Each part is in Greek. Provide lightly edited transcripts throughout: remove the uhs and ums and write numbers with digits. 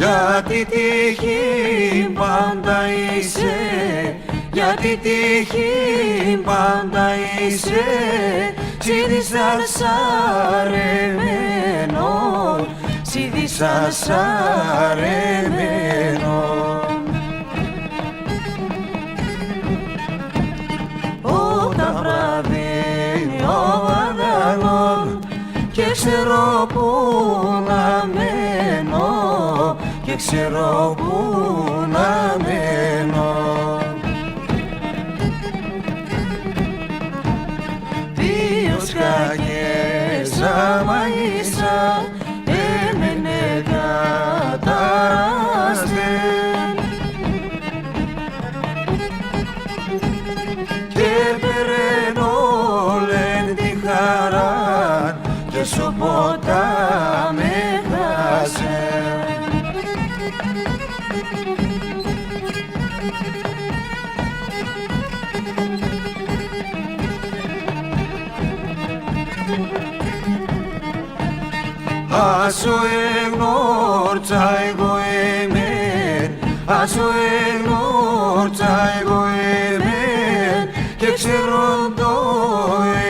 Γιατί τύχη πάντα είσαι, γιατί τύχη πάντα είσαι, σίδησα σαρεμένο, σίδησα σαρεμένο. Όταν βράδυ ο αδαγών και ξέρω που να μένω, και ξέρω που να μένω. Δύο σκαγιές άμα ίσα έμενε κατάραστε και περαίνω λένε τη χαρά και σου ποτά με χάσε. Άσο εγνώρτσα εγώ εμέν, άσο εγνώρτσα εγώ εμέν, και ξέρω το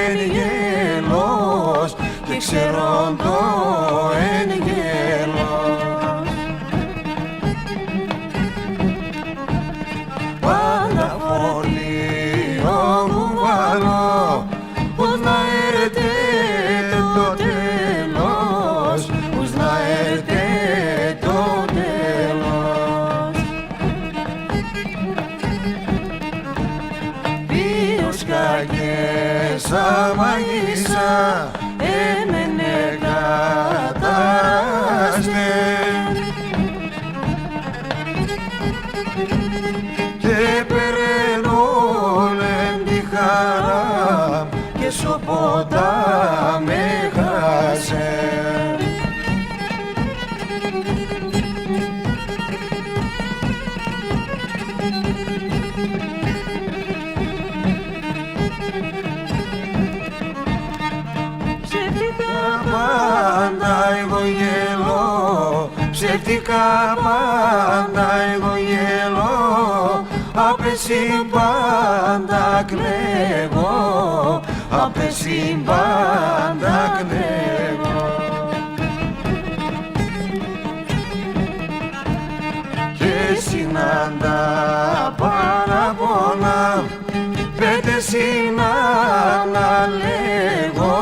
εν γέλος, και ξέρω το εν γέλος. Πάντα φορτίο μου βάλω, πως να έρθει το τέλος, πως να έρθει το τέλος. Δύο σκαγιές άμα ίσα έμενε κατάστε και περαίνω λένε τη χαρά και σου ποτά με χάσε. Ψεύτικα πάντα εγώ γελώ, ψεύτικα πάντα εγώ γελώ, απέσυ πάντα κλαίγω, απέσυ πάντα κλαίγω. Και συνάντα παραπονά, πέτε συνάνα λέγω,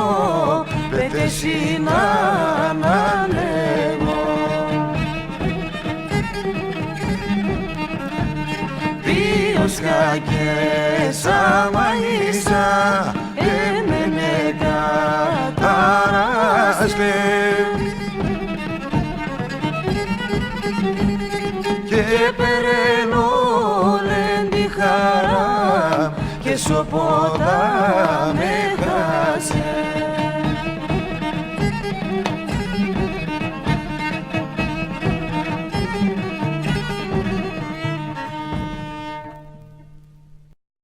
πέτε συνάνα λέγω. Δύο σκαγιές άμα ίσα έμενε κατάραστε και περαίνω λένε τη χαρά και σου ποτά με